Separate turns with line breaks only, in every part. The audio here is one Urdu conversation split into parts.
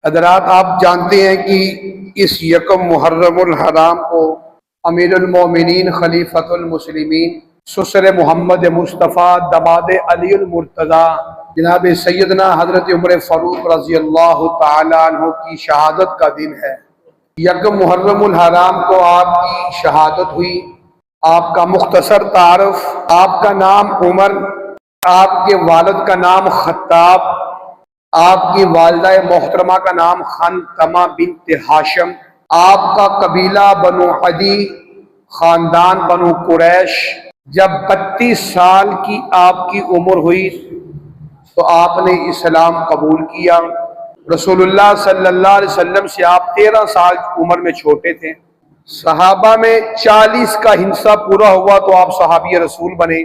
حضرات آپ جانتے ہیں کہ اس یکم محرم الحرام کو امیر المومنین خلیفۃ المسلمین سسر محمد مصطفیٰ دماد علی المرتضیٰ جناب سیدنا حضرت عمر فاروق رضی اللہ تعالیٰ عنہ کی شہادت کا دن ہے۔ یکم محرم الحرام کو آپ کی شہادت ہوئی۔ آپ کا مختصر تعارف: آپ کا نام عمر، آپ کے والد کا نام خطاب، آپ کی والدہ محترمہ کا نام خنتمہ بنت ہاشم، آپ کا قبیلہ بنو عدی، خاندان بنو قریش۔ جب 32 سال کی آپ کی عمر ہوئی تو آپ نے اسلام قبول کیا۔ رسول اللہ صلی اللہ علیہ وسلم سے آپ 13 سال کی عمر میں چھوٹے تھے۔ صحابہ میں 40 کا ہنسہ پورا ہوا تو آپ صحابی رسول بنے۔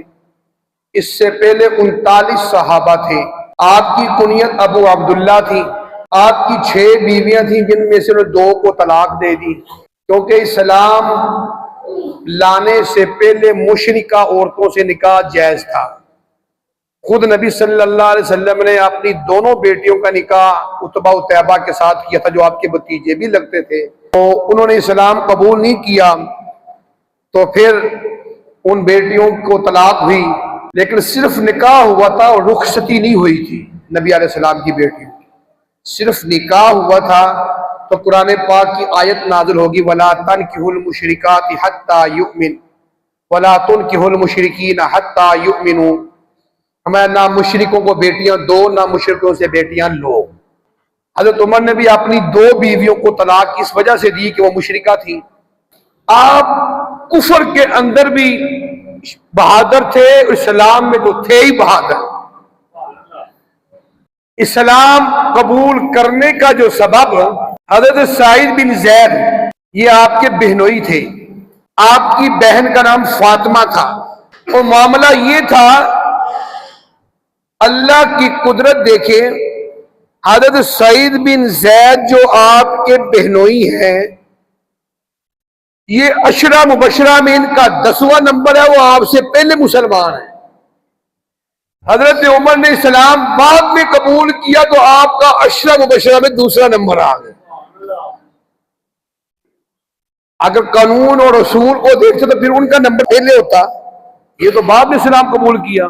اس سے پہلے 39 صحابہ تھے۔ آپ کی کنیت ابو عبداللہ تھی۔ آپ کی 6 بیویاں تھیں جن میں سے 2 کو طلاق دے دی، کیونکہ اسلام لانے سے پہلے مشرکہ عورتوں سے نکاح جائز تھا۔ خود نبی صلی اللہ علیہ وسلم نے اپنی دونوں بیٹیوں کا نکاح عتبہ و طیبہ کے ساتھ کیا تھا، جو آپ کے بھتیجے بھی لگتے تھے۔ تو انہوں نے اسلام قبول نہیں کیا تو پھر ان بیٹیوں کو طلاق ہوئی، لیکن صرف نکاح ہوا تھا اور رخصتی نہیں ہوئی تھی۔ نبی علیہ السلام کی بیٹیوں کی صرف نکاح ہوا تھا تو قرآن پاک کی آیت نازل ہوگی وَلَا تَنْكِحُوا الْمُشْرِكَاتِ حَتَّى يُؤْمِنْ وَلَا تُنْكِحُوا الْمُشْرِكِينَ حَتَّى يُؤْمِنُوا۔ ہمیں نہ مشرکوں کو بیٹیاں دو، نہ مشرکوں سے بیٹیاں لو۔ حضرت عمر نے بھی اپنی 2 بیویوں کو طلاق اس وجہ سے دی کہ وہ مشرکہ تھیں۔ آپ کفر کے اندر بھی بہادر تھے، اسلام میں تو تھے ہی بہادر۔ اسلام قبول کرنے کا جو سبب، حضرت سعید بن زید یہ آپ کے بہنوئی تھے۔ آپ کی بہن کا نام فاطمہ تھا، اور معاملہ یہ تھا، اللہ کی قدرت دیکھیں، حضرت سعید بن زید جو آپ کے بہنوئی ہیں، یہ عشرہ مبشرہ میں ان کا 10واں نمبر ہے، وہ آپ سے پہلے مسلمان ہیں۔ حضرت عمر نے اسلام بعد میں قبول کیا تو آپ کا عشرہ مبشرہ میں 2 نمبر آ گیا۔ اگر قانون اور رسول کو دیکھتے تو پھر ان کا نمبر پہلے ہوتا، یہ تو بعد میں اسلام قبول کیا۔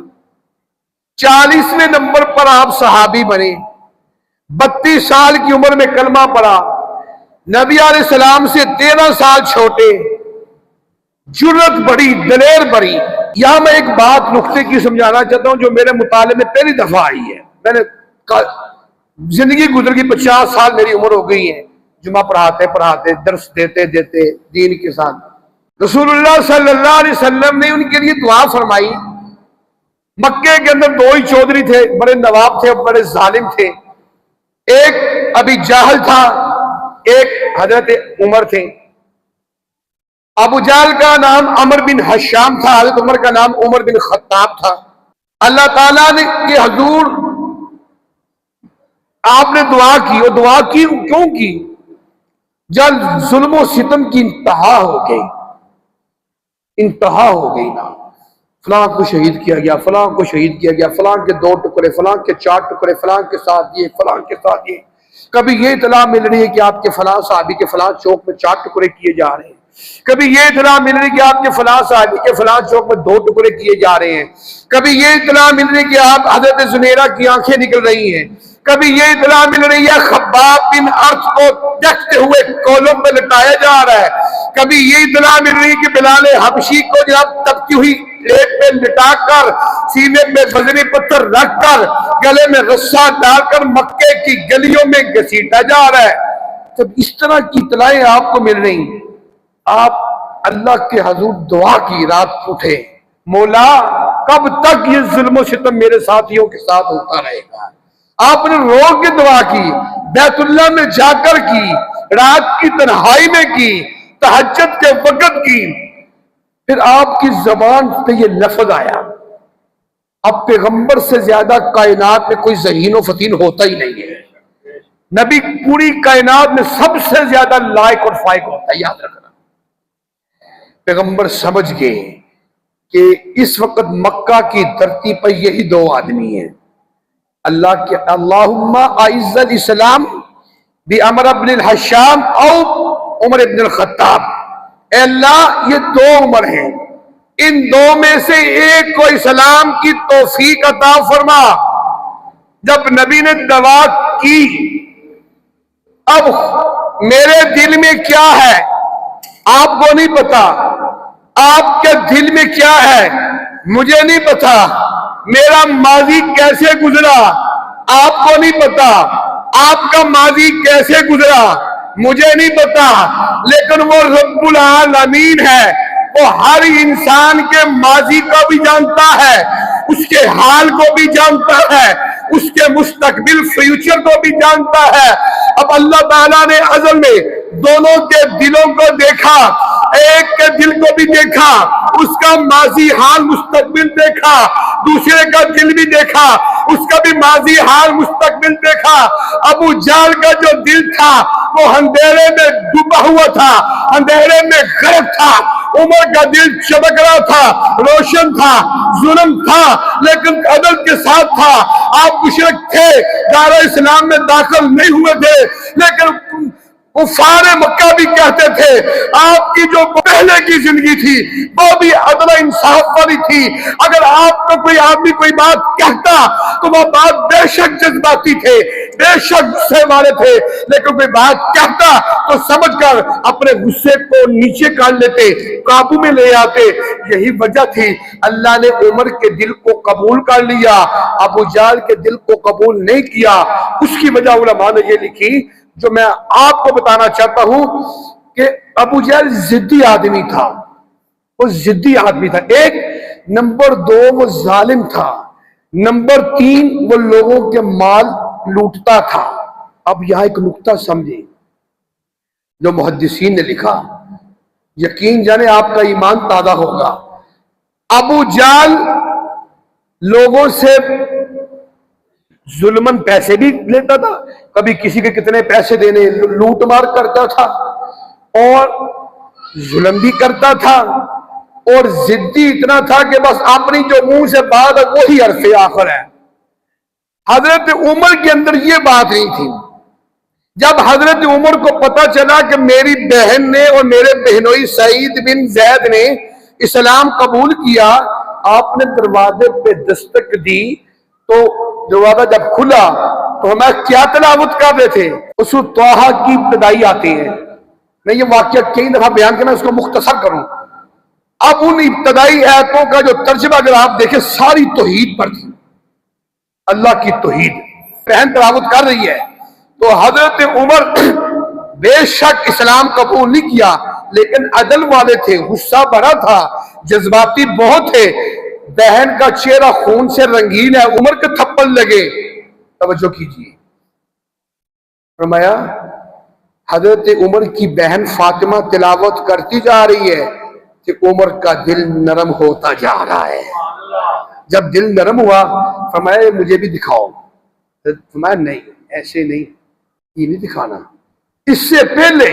40ویں نمبر پر آپ صحابی بنے۔ 32 سال کی عمر میں کلمہ پڑھا۔ نبی علیہ السلام سے 13 سال چھوٹے، جرت بڑی، دلیر بڑی۔ یہاں میں ایک بات نقطے کی سمجھانا چاہتا ہوں جو میرے مطالعے میں پہلی دفعہ آئی ہے۔ میں نے زندگی گزر گئی، 50 سال میری عمر ہو گئی ہے، جمعہ پڑھاتے پڑھاتے، درس دیتے دیتے دین کے ساتھ۔ رسول اللہ صلی اللہ علیہ وسلم نے ان کے لیے دعا فرمائی۔ مکے کے اندر 2 ہی چودھری تھے، بڑے نواب تھے، بڑے ظالم تھے۔ ایک ابی جہل تھا، ایک حضرت عمر تھے۔ ابو جہل کا نام عمر بن حشام تھا، حضرت عمر کا نام عمر بن خطاب تھا۔ اللہ تعالیٰ نے کہ حضور آپ نے دعا کی، اور دعا کی کیوں کی؟ جب ظلم و ستم کی انتہا ہو گئی، انتہا ہو گئی نا، فلاں کو شہید کیا گیا، فلاں کو شہید کیا گیا، فلاں کے 2 ٹکڑے، فلاں کے 4 ٹکڑے، فلاں کے ساتھ یہ، فلاں کے ساتھ یہ۔ کبھی یہ اطلاع مل رہی ہے کہ آپ کے فلاں صحابی کے فلاں چوک میں 4 ٹکڑے کیے جا رہے ہیں، کبھی یہ اطلاع مل رہی ہے کہ آپ کے فلاں صحابی کے فلاں چوک میں 2 ٹکڑے کیے جا رہے ہیں، کبھی یہ اطلاع مل رہی ہے کہ آپ حضرت زنیرہ کی آنکھیں نکل رہی ہیں، کبھی یہ اطلاع مل رہی ہے خباب بن ارت کو دیکھتے ہوئے کولوں پہ لٹایا جا رہا ہے، کبھی یہ اطلاع مل رہی ہے کہ بلال حبشی کو جب تپتی ہوئی پلیٹ پہ لٹا کر، سینے پہ بزری پتھر رکھ کر، گلے میں رسا ڈال کر مکے کی گلیوں میں گھسیٹا جا رہا ہے۔ تو اس طرح کی اطلاعیں آپ کو مل رہی ہیں۔ آپ اللہ کے حضور دعا کی، رات اٹھے، مولا کب تک یہ ظلم و ستم میرے ساتھیوں کے ساتھ ہوتا رہے گا؟ آپ نے رو کے دعا کی، بیت اللہ میں جا کر کی، رات کی تنہائی میں کی، تہجد کے وقت کی۔ پھر آپ کی زبان پہ یہ لفظ آیا، اب پیغمبر سے زیادہ کائنات میں کوئی ذہین و فطین ہوتا ہی نہیں ہے۔ نبی پوری کائنات میں سب سے زیادہ لائق اور فائق ہوتا ہے، یاد رکھنا۔ پیغمبر سمجھ گئے کہ اس وقت مکہ کی دھرتی پر یہی 2 آدمی ہیں، اللہ کے اللہم اعز الاسلام بھی عمر بن الحشام او عمر بن الخطاب، اے اللہ یہ دو عمر ہیں، ان دو میں سے ایک کو اسلام کی توفیق عطا فرما۔ جب نبی نے دعا کی، اب میرے دل میں کیا ہے آپ کو نہیں پتا، آپ کے دل میں کیا ہے مجھے نہیں پتا، میرا ماضی کیسے گزرا آپ کو نہیں پتا، آپ کا ماضی کیسے گزرا مجھے نہیں پتا، لیکن وہ رب العالمین ہے، وہ ہر انسان کے ماضی کو بھی جانتا ہے، اس کے حال کو بھی جانتا ہے، اس کے مستقبل فیوچر کو بھی جانتا ہے۔ اب اللہ تعالیٰ نے ازل میں دونوں کے دلوں کو دیکھا، ایک کے دل کو بھی دیکھا، اس کا ماضی حال مستقبل دیکھا، دوسرے کا دل بھی دیکھا، اس کا بھی ماضی حال مستقبل دیکھا۔ ابو جہل کا جو دل تھا وہ اندھیرے میں ڈوبا ہوا تھا، اندھیرے میں غرق تھا، عمر کا دل چمک رہا تھا، روشن تھا، ظلم تھا لیکن عدل کے ساتھ تھا۔ آپ مشرک تھے، دار اسلام میں داخل نہیں ہوئے تھے، لیکن کفار مکہ بھی کہتے تھے آپ کی جو پہلے کی زندگی تھی وہ بھی عدل و انصاف والی تھی۔ اگر آپ کو کوئی آدمی کوئی بات کہتا تو وہ بات بے شک جذباتی تھے، بے شک غصے والے تھے، لیکن کوئی بات کہتا تو سمجھ کر اپنے غصے کو نیچے کر لیتے، قابو میں لے آتے۔ یہی وجہ تھی اللہ نے عمر کے دل کو قبول کر لیا، ابو جہل کے دل کو قبول نہیں کیا۔ اس کی وجہ علماء نے یہ لکھی جو میں آپ کو بتانا چاہتا ہوں کہ ابو جہل ضدی آدمی تھا، وہ ضدی آدمی تھا، ایک نمبر دو وہ ظالم تھا، نمبر تین وہ لوگوں کے مال لوٹتا تھا۔ اب یہاں ایک نقطہ سمجھیں جو محدثین نے لکھا، یقین جانے آپ کا ایمان تازہ ہوگا۔ ابو جہل لوگوں سے ظلمن پیسے بھی لیتا تھا، کبھی کسی کے کتنے پیسے دینے، لوٹ مار کرتا تھا اور ظلم بھی کرتا تھا، اور ضدی اتنا تھا کہ بس اپنی جو منہ سے بات ہے وہی حرف آخر ہے۔ حضرت عمر کے اندر یہ بات نہیں تھی۔ جب حضرت عمر کو پتا چلا کہ میری بہن نے اور میرے بہنوئی سعید بن زید نے اسلام قبول کیا، آپ نے دروازے پہ دستک دی تو دروازہ جب کھلا تو ہمیں کیا تلاوت کر رہے تھے؟ سورۃ طٰہٰ کی ابتدائی آتی ہے، میں یہ واقعہ کئی دفعہ بیان کرنا، اس کو مختصر کروں۔ اب ان ابتدائی آیتوں کا جو ترجمہ اگر آپ دیکھیں ساری توحید پر تھی، اللہ کی توحید، بہن تلاوت کر رہی ہے تو حضرت عمر بے شک اسلام قبول نہیں کیا، لیکن عدل والے تھے، غصہ بھرا تھا، جذباتی بہت تھے، بہن کا چہرہ خون سے رنگین ہے، عمر کے تھپڑ لگے۔ توجہ کیجیے، فرمایا حضرت عمر کی بہن فاطمہ تلاوت کرتی جا رہی ہے کہ عمر کا دل نرم ہوتا جا رہا ہے۔ جب دل نرم ہوا فرمایا مجھے بھی دکھاؤ، فرمایا نہیں ایسے نہیں، یہ نہیں دکھانا۔ اس سے پہلے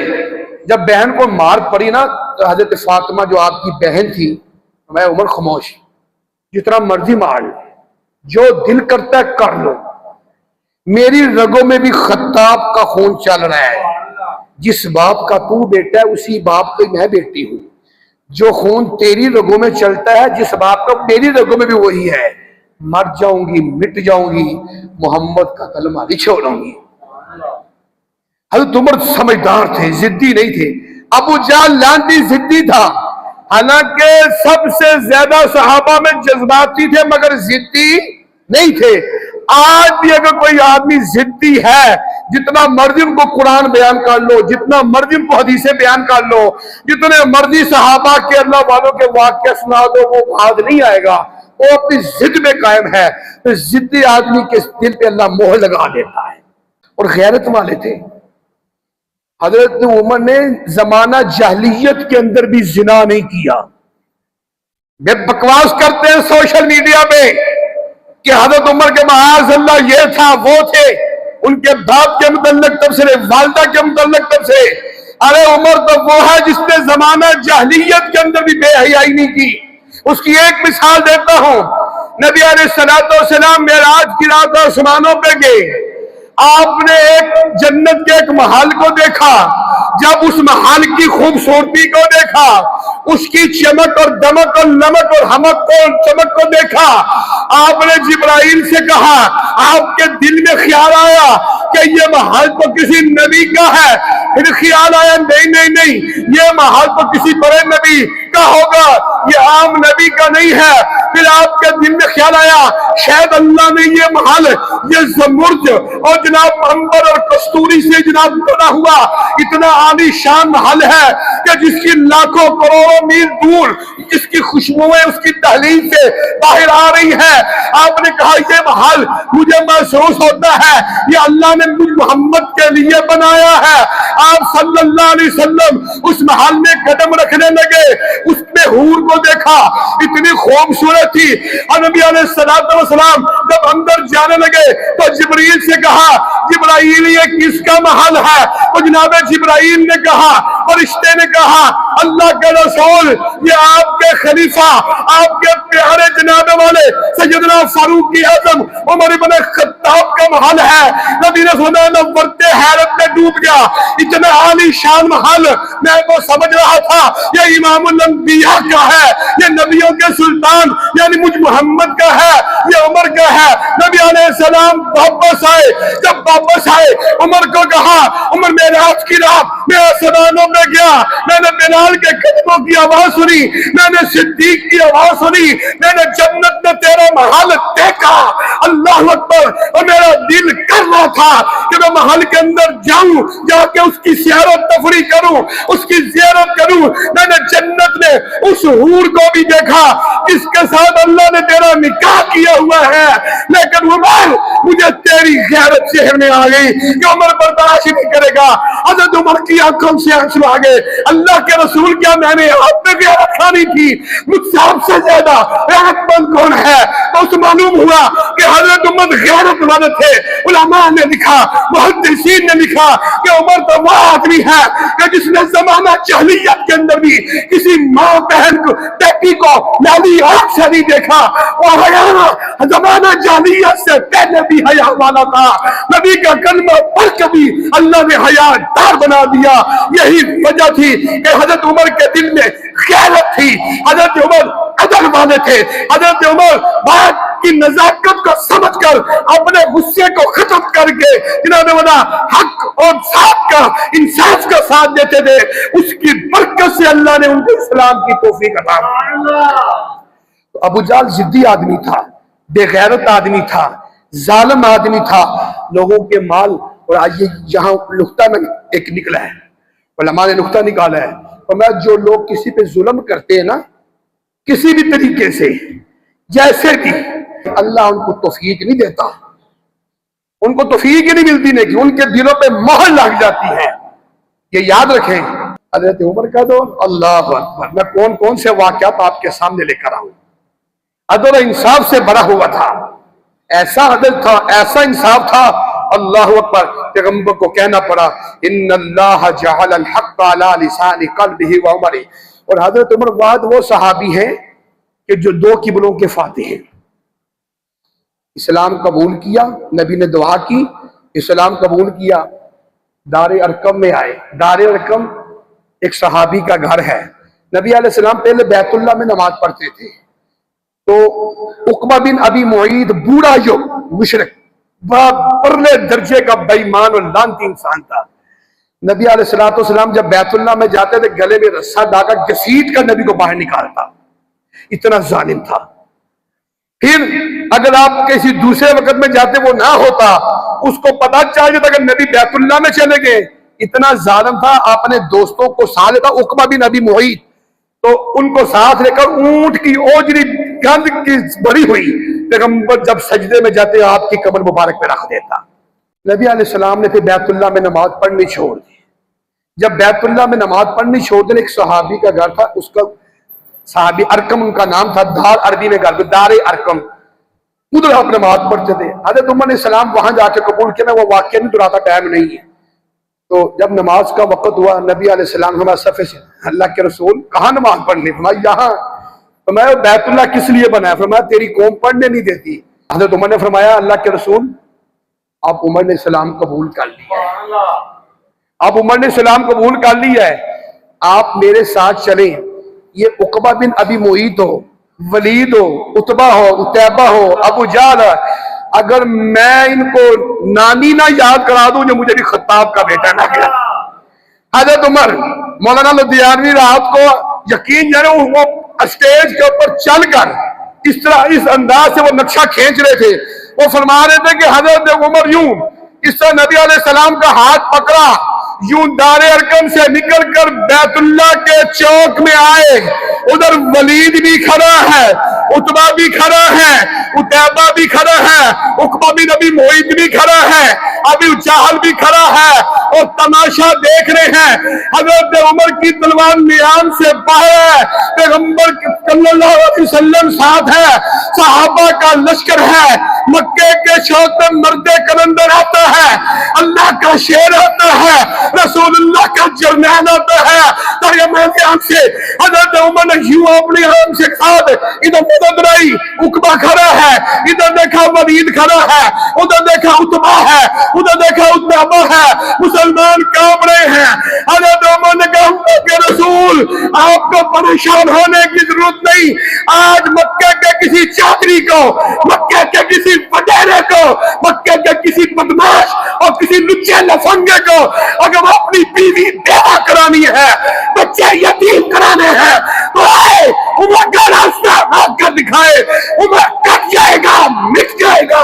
جب بہن کو مار پڑی نا تو حضرت فاطمہ جو آپ کی بہن تھی، فرمایا عمر خاموش، جتنا مرضی مار لو، جو دل کرتا ہے کر لو، میری رگوں میں بھی خطاب کا خون چل رہا ہے، جس باپ کا تو بیٹا ہے اسی باپ کی میں بیٹی ہوں، جو خون تیری رگوں میں چلتا ہے جس باپ کا میری رگوں میں بھی وہی ہے، مر جاؤں گی مٹ جاؤں گی، محمد کا کلمہ نہیں چھوڑوں گی۔ حضرت عمر سمجھدار تھے، ضدی نہیں تھے۔ ابو جہل لانتی ضدی تھا، حالانکہ سب سے زیادہ صحابہ میں جذباتی تھے مگر ضدی نہیں تھے۔ آج بھی اگر کوئی آدمی ضدی ہے، جتنا مرضی ان کو قرآن بیان کر لو، جتنا مرضی ان کو حدیثیں بیان کر لو، جتنے مرضی صحابہ کے اللہ والوں کے واقعہ سنا دو، وہ بھاگ نہیں آئے گا، وہ اپنی ضد میں قائم ہے۔ تو ضدی آدمی کے دل پہ اللہ مہر لگا دیتا ہے۔ اور غیرت والے تھے۔ حضرت عمر نے زمانہ جاہلیت کے اندر بھی زنا نہیں کیا۔ بے بکواس کرتے ہیں سوشل میڈیا پہ کہ حضرت عمر کے معاذ اللہ یہ تھا وہ تھے، ان کے باپ کے متعلق تبصرے، والدہ کے متعلق تبصرے۔ ارے عمر تو وہ ہے جس نے زمانہ جاہلیت کے اندر بھی بے حیائی نہیں کی۔ اس کی ایک مثال دیتا ہوں، نبی علیہ السلام معراج کی رات آسمانوں پہ گئے، آپ نے ایک جنت کے ایک محل کو دیکھا، جب اس محل کی خوبصورتی کو دیکھا، اس کی چمک اور دمک اور نمک اور حمک اور چمک کو دیکھا، آپ نے جبرائیل سے کہا، آپ کے دل میں خیال آیا کہ یہ محل تو کسی نبی کا ہے، پھر خیال آیا نہیں، یہ محل تو کسی بڑے نبی کا ہوگا، یہ عام نبی کا نہیں ہے، پھر آپ کے دل میں خیال آیا شاید اللہ نے یہ محل، یہ زمرد اور جناب عنبر اور کستوری سے جناب بنا ہوا اتنا عالی شان محل ہے کہ جس کی لاکھوں کروڑوں میل دور جس کی خوشبوئیں اس کی دہلیز سے باہر آ رہی ہے۔ آپ نے کہا یہ محل مجھے محسوس ہوتا ہے یہ اللہ نے مجھ محمد کے لیے بنایا ہے۔ آپ صلی اللہ علیہ وسلم اس محل میں قدم رکھنے لگے، اس میں حور کو دیکھا، اتنی خوبصورت تھی، اور نبی علیہ السلام جب اندر جانے لگے تو جبرائیل سے کہا جبرائیل یہ کس کا محل ہے؟ تو جناب جبرائیل نے کہا، فرشتے نے کہا اللہ کے رسول یہ آپ کے خلیفہ آپ کے پیارے جناب والے سیدنا فاروق اعظم عمر بن خطاب کا محل ہے۔ نبی نے فرمایا میں ورتے حیرت میں ڈوب گیا، اتنا عالی شان محل میں تو سمجھ رہا تھا یہ امام الانبیاء کا ہے، یہ نبیوں کے سلطان یعنی مجھ محمد کا ہے، یہ عمر کا ہے۔ نبی علیہ السلام واپس آئے، جب واپس آئے عمر کو کہا عمر معراج کی رات میں آسمانوں میں گیا، میں نے بلال کے قدموں کی آواز سنی، میں نے صدیق کی آواز سنی، میں نے جنت میں تیرا محل دیکھا، اللہ اکبر، اور میرا دل کر رہا تھا کہ میں محل کے اندر جاؤں، جا کے اس کی سیر و تفریح کروں، اس کی زیارت کروں۔ میں نے جنت میں اس حور کو بھی دیکھا جس کے ساتھ اللہ نے تیرا نکاح کیا ہوا ہے، لیکن عمر مجھے تیری غیرت شہر میں آ گئی کہ عمر برداشت نہیں کرے گا۔ حضرت عمر کی آنکھوں سے آنسو آ گئے، اللہ کے رسول کیا میں نے آپ میں غیرت کھانی تھی؟ مجھ سے آپ سے زیادہ غیرت مند کون ہے؟ تو اسے معلوم ہوا کہ حضرت عمر غیرت مند تھے۔ علماء نے لکھا، محدثین نے لکھا کہ عمر تو وہ آدمی ہے کہ جس نے زمانہ جاہلیت کے اندر بھی کسی ماں بہن کو بیٹی کو لالی آنکھ سے نہیں دیکھا، اور حیا زمانہ جاہلیت سے پہلے بھی حیا والا تھا، نبی کا کلمہ پڑھ کے بھی اللہ نے حیا دار بنا دیا۔ یہی وجہ تھی کہ حضرت عمر کے دل میں غیرت تھی، حضرت عمر عدل والے تھے، حضرت عمر بات کی نزاکت کو سمجھ کر اپنے غصے کو ختم کر کے جناب والا حق اور صاحب کا انصاف کا ساتھ دیتے تھے، اس کی برکت سے اللہ نے ان کو اسلام کی توفیق عطا کی۔ ابو جہل ضدی آدمی تھا، بے غیرت آدمی تھا، ظالم آدمی تھا، لوگوں کے مال، اور آج یہاں نقطہ میں ایک نکلا ہے، علماء نے نقطہ نکالا ہے، فرمایا جو لوگ کسی پہ ظلم کرتے ہیں نا کسی بھی طریقے سے جیسے بھی، اللہ ان کو توفیق نہیں دیتا، ان کو توفیق ہی نہیں ملتی، نہیں ان کے دلوں پہ مہر لگ جاتی ہے۔ یہ یاد رکھیں حضرت عمر کا دور، اللہ اکبر، میں کون کون سے واقعات آپ کے سامنے لے کر آؤں، عدل و انصاف سے بھرا ہوا تھا، ایسا عدل تھا، ایسا انصاف تھا، اللہ اکبر، پیغمبر کو کہنا پڑا ان اللہ جعل الحق علی لسان قلبہ وعمر، اور حضرت عمر بعد وہ صحابی ہیں کہ جو دو قبلوں کے فاتح ہیں، اسلام قبول کیا، نبی نے دعا کی، اسلام قبول کیا، دار ارقم میں آئے، دار ارقم ایک صحابی کا گھر ہے، نبی علیہ السلام پہلے بیت اللہ میں نماز پڑھتے تھے، تو عقبہ بن ابی معیط بوڑھا جو مشرک بڑا پرلے درجے کا بے ایمان اور لعنتی انسان تھا، نبی علیہ السلام جب بیت اللہ میں جاتے تھے گلے میں رسا ڈالا گھسیٹ کر نبی کو باہر نکالتا، اتنا ظالم تھا۔ پھر اگر آپ کسی دوسرے وقت میں جاتے وہ نہ ہوتا، اس کو پتا چل جاتا کہ نبی بیت اللہ میں چلے گئے، اتنا ظالم تھا، اپنے دوستوں کو ساتھ لیتا، عقبہ بن ابی معیط، تو ان کو ساتھ لے کر اونٹ کی اوجری گند کی بڑی ہوئی پیغمبر جب سجدے میں جاتے آپ کی کمر مبارک پہ رکھ دیتا۔ نبی علیہ السلام نے پھر بیت اللہ میں نماز پڑھنی چھوڑ دی، جب بیت اللہ میں نماز پڑھنی چھوڑ دی، ایک صحابی کا گھر تھا، اس کا صحابی ارقم ان کا نام تھا، دار عربی میں گھر، دار ارقم، ادھر آپ نماز پڑھتے تھے، حضرت عمر علیہ السلام وہاں جا کے قبول کیا، میں وہ واقعہ نہیں دہراتا، ٹائم نہیں ہے۔ تو جب نماز کا وقت ہوا، نبی علیہ السلام ہمارے صفحے سے، اللہ کے رسول کہاں نماز پڑھنی؟ فرمایا یہاں۔ فرمایا بیت اللہ کس لیے بنایا؟ فرمایا تیری قوم پڑھنے نہیں دیتی۔ حضرت عمر نے فرمایا اللہ کے رسول اب عمر نے اسلام قبول کر لیا ہے، اب عمر نے اسلام قبول کر لیا ہے، آپ میرے ساتھ چلیں۔ یہ عقبہ بن ابی معیط ہو، ولید ہو، عتبہ ہو، عتیبہ ہو، ابو جہل، اگر میں ان کو نامی نہ یاد کرا دوں جو مجھے بھی خطاب کا بیٹا نہ کیا۔ حضرت عمر مولانا لدھیانوی رات کو یقین جانے وہ اسٹیج کے اوپر چل کر اس طرح اس انداز سے وہ نقشہ کھینچ رہے تھے، وہ فرما رہے تھے کہ حضرت عمر یوں اس طرح نبی علیہ السلام کا ہاتھ پکڑا، یوں دار ارکم سے نکل کر بیت اللہ کے چوک میں آئے، ادھر ولید بھی کھڑا ہے، عتبہ بھی کھڑا ہے، عتیبہ بھی کھڑا ہے، عقبہ بن ابی معیط بھی کھڑا ہے، ابو جہل بھی کھڑا ہے، اور تماشا دیکھ رہے ہیں۔ حضرت عمر کی تلوار میان سے باہر ہے، پیغمبر صلی اللہ علیہ وسلم ساتھ ہے، صحابہ کا لشکر ہے، مکے کے چوک میں مرد کلندر آتا ہے، اللہ کا شیر آتا ہے، رسول اللہ کا جرنیل آتا ہے۔ سے حضرت عمر نے یوں اپنی آرام سے ساتھ ادھر مدد رہی، عقبہ کھڑا ہے، ادھر دیکھا ولید کھڑا ہے، ادھر دیکھا عتبہ ہے، ادھر دیکھا عتبہ ہے، مسلمان کانپ رہے ہیں۔ حضرت عمر نے کہا اللہ کے رسول آپ کو پریشان ہونے کی ضرورت نہیں، آج مکے کے کسی چادری کو، مکے کے کسی وڈیرے کو، مکے کے کسی بدماش اور کسی لچے لفنگے کو اگر وہ اپنی بیوی بیوہ کرانی ہے، بچے یتیم کرانے ہیں، تو آئے عمر کا راستہ روک کر دکھائے، عمر کٹ جائے گا، مٹ جائے گا،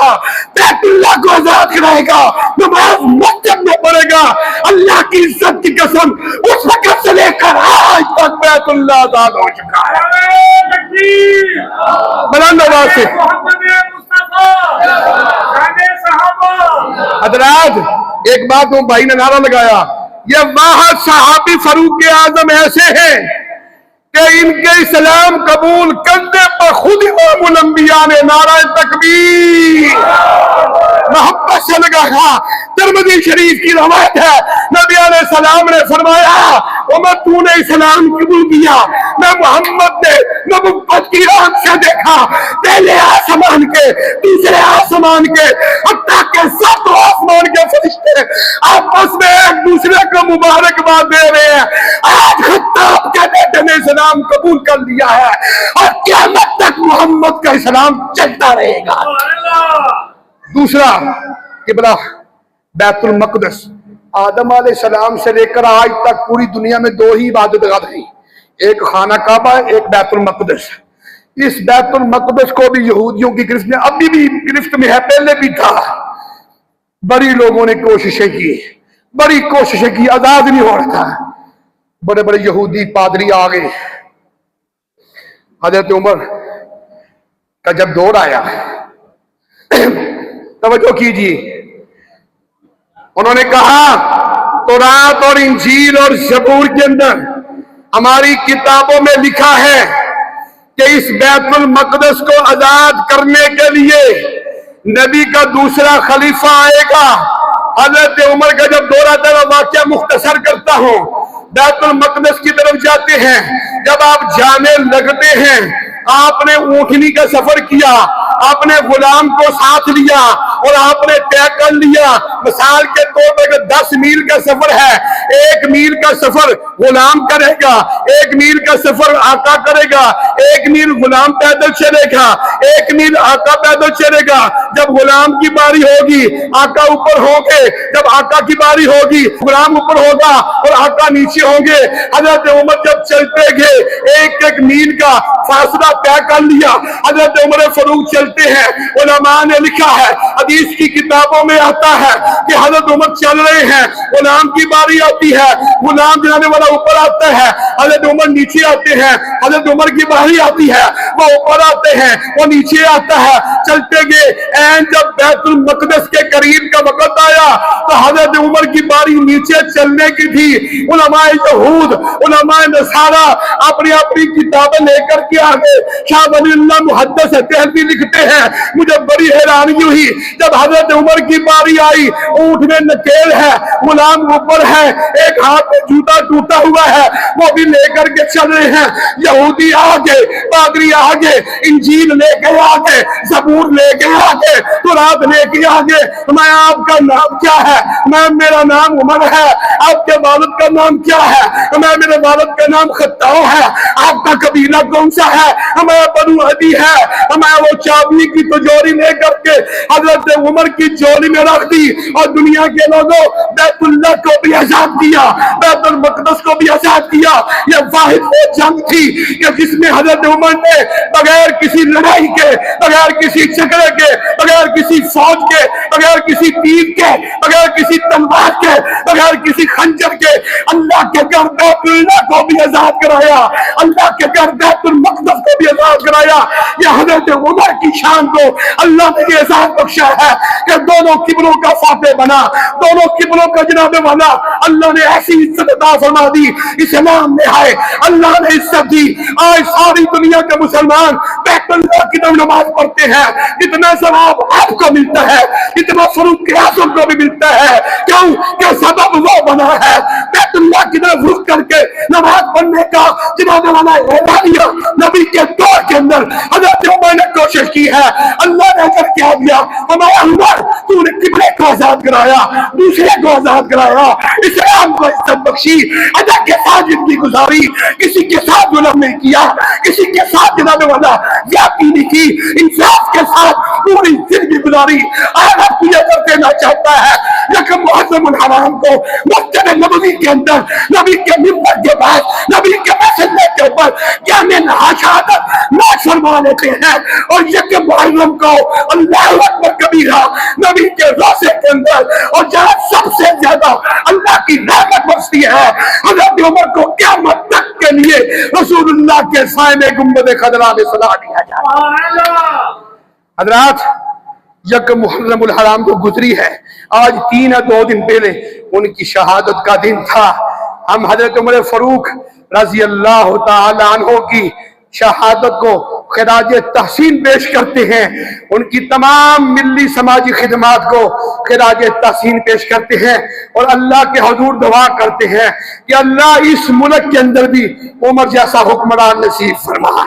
بیت اللہ کو آزاد کرائے گا، نماز مسجد میں پڑھے گا۔ اللہ کی عزت کی قسم اس وقت سے لے کر آج تک بیت اللہ آزاد ہو چکا ہے۔ بلند آواز سے حضرات ایک بات وہ بھائی نے نعرہ لگایا، یہ واحد صحابی فاروق اعظم ایسے ہیں کہ ان کے اسلام قبول کرنے پر خود امام الانبیاء نے نعرہ تکبیر محبت سے لگایا۔ ترمذی شریف کی روایت ہے، نبی علیہ السلام نے فرمایا عمر تو نے اسلام قبول کیا، میں محمد نے نبوت کی آنکھ سے دیکھا، پہلے آسمان کے، دوسرے آسمان کے، حتیٰ کہ ساتوں آسمان کے فرشتے آپس میں ایک دوسرے کو مبارکباد دے رہے ہیں۔ آج خطاب کے بیٹے نے اسلام قبول کر لیا ہے اور قیامت تک محمد کا اسلام چلتا رہے گا۔ دوسرا قبلہ بیت المقدس، آدم علیہ السلام سے لے کر آج تک پوری دنیا میں دو ہی عبادت گاہ ہیں، ایک خانہ کعبہ ہے، ایک بیت المقدس۔ اس بیت المقدس کو بھی یہودیوں کی گرفت میں، ابھی بھی گرفت میں ہے، پہلے بھی تھا۔ بڑی لوگوں نے کوششیں کی، بڑی کوششیں کی، آزاد نہیں ہو رہا تھا۔ بڑے بڑے یہودی پادری آ گئے۔ حضرت عمر کا جب دور آیا، توجہ کیجیے، انہوں نے کہا تورات اور انجیل اور زبور کے اندر ہماری کتابوں میں لکھا ہے کہ اس بیت المقدس کو آزاد کرنے کے لیے نبی کا دوسرا خلیفہ آئے گا۔ حضرت عمر کا جب دور آتا ہے، میں واقعہ مختصر کرتا ہوں۔ بیت المقدس کی طرف جاتے ہیں، جب آپ جانے لگتے ہیں، آپ نے اونٹنی کا سفر کیا، آپ نے غلام کو ساتھ لیا اور آپ نے طے کر لیا، مثال کے طور پر 10 میل کا سفر ہے، 1 میل کا سفر غلام کرے گا، 1 میل کا سفر آقا کرے گا، 1 میل غلام پیدل چلے گا، 1 میل آقا پیدل چلے گا۔ جب غلام کی باری ہوگی آقا اوپر ہوں گے، جب آقا کی باری ہوگی غلام اوپر ہوگا اور آقا نیچے ہوں گے۔ حضرت عمر جب چلتے گئے، 1 میل کا فاصلہ طے کر لیا، حضرت عمر فاروق چلتے ہیں۔ علماء نے لکھا ہے، حدیث کی کتابوں میں آتا ہے کہ حضرت عمر چل رہے ہیں، غلام کی باری آتی ہے، غلام جانے والا اوپر آتا ہے، حضرت عمر نیچے آتے ہیں، حضرت عمر کی باری آتی ہے، وہ اوپر آتے ہیں، وہ نیچے آتا ہے، چلتے گئے۔ این جب بیت المقدس کے قریب کا وقت آیا تو حضرت عمر کی باری نیچے چلنے کی تھی۔ علماء یہود، علماء نصارہ اپنی اپنی کتابیں لے کر کے آگے، شاہ ولی اللہ محدث دہلوی لکھتے ہیں، مجھے بڑی حیرانی ہوئی جب حضرت عمر کی باری آئی، اونٹ میں نکیل ہے، غلام اوپر ہے، ایک ہاتھ میں جوتا ٹوٹا ہوا ہے، وہ بھی لے کر کے چل رہے ہیں۔ یہودی آگے آگے, پادری آگے, انجیل لے کے آگے, زبور لے کے آگے, قرآن لے کے آگے. میں آپ کا نام کیا ہے؟ میں میرا نام عمر ہے. آپ کے والد کا نام کیا ہے؟ میں میرے والد کا نام خطاؤ ہے. آپ کا قبیلہ کون سا ہے؟ ہمارا بنو عدی ہے. ہمیں وہ چابی کی تجوری لے کر کے حضرت عمر کی جوڑی میں رکھ دی اور دنیا کے لوگوں بیت اللہ کو بھی آزاد کیا, بیت المقدس کو بھی آزاد کیا. یہ واحد وہ جنگ تھی کہ جس میں حضرت عمر نے بغیر کسی لڑائی کے, بغیر کسی جھگڑے کے, بغیر کسی فوج کے, بغیر کسی تیر کے, بغیر کسی تلوار کے, بغیر کسی خنجر کے اللہ کے گھر بیت اللہ کو بھی آزاد کرایا, اللہ کے گھر بیت المقدس کو بھی آزاد کرایا. یہ حضرت عمر کی شان کو اللہ نے یہ اعزاز بخشا ہے کہ دونوں قبلوں کا فاتح بنا, دونوں قبلوں کا جناب والا. اللہ نے ایسی عزت عطا فرما دی, اسلام میں آئے اللہ نے عزت دی. آج ساری دنیا کے مسلمان بیت اللہ کی طرف نماز پڑھتے ہیں. اتنا ثواب آپ کو ملتا ہے, اتنا فروغ اعظم کو بھی ملتا ہے. کیوں کہ سبب وہ بنا ہے بیت اللہ کی طرف رخ کر کے نماز پڑھنے کا جناب والا اعلانیہ نبی کے دور کے اندر حضرت عمر نے کوشش کی ہے. اللہ نے اگر کیا دیا ہمارا عمر, تو نے قبلے کو آزاد کرایا, دوسرے کو آزاد کرایا, اسلام کو عزت بخشی, ادب کے ساتھ زندگی گزاری, کسی کے ساتھ ظلم نہیں کیا, کسی کے ساتھ جناب والا زیادتی نہیں کی, انصاف کے ساتھ پوری زندگی گزاری. آج آپ کو یہ کر دینا چاہتا ہے لیکن محرم الحرام کو مسجد نبوی کے اندر نبی کے منبر کے بعد نبی کے مسجد کے اوپر کیا میں شہادت نہ فرما لیتے ہیں, اور یہ محرم کو اللہ اکبر کبیرہ نبی کے روزے کے اندر, اور جہاں سب سے زیادہ اللہ کی رحمت برستی ہے حضرت عمر کو قیامت تک کے لیے رسول اللہ کے سائے میں گنبد خضرا میں سلا دیا جائے. حضرات, یک محرم الحرام کو گزری ہے, آج 3 یا 2 دن پہلے ان کی شہادت کا دن تھا. ہم حضرت عمر فاروق رضی اللہ تعالی عنہ کی شہادت کو خراج تحسین پیش کرتے ہیں, ان کی تمام ملی سماجی خدمات کو خراج تحسین پیش کرتے ہیں, اور اللہ کے حضور دعا کرتے ہیں کہ اللہ اس ملک کے اندر بھی عمر جیسا حکمران نصیب فرما.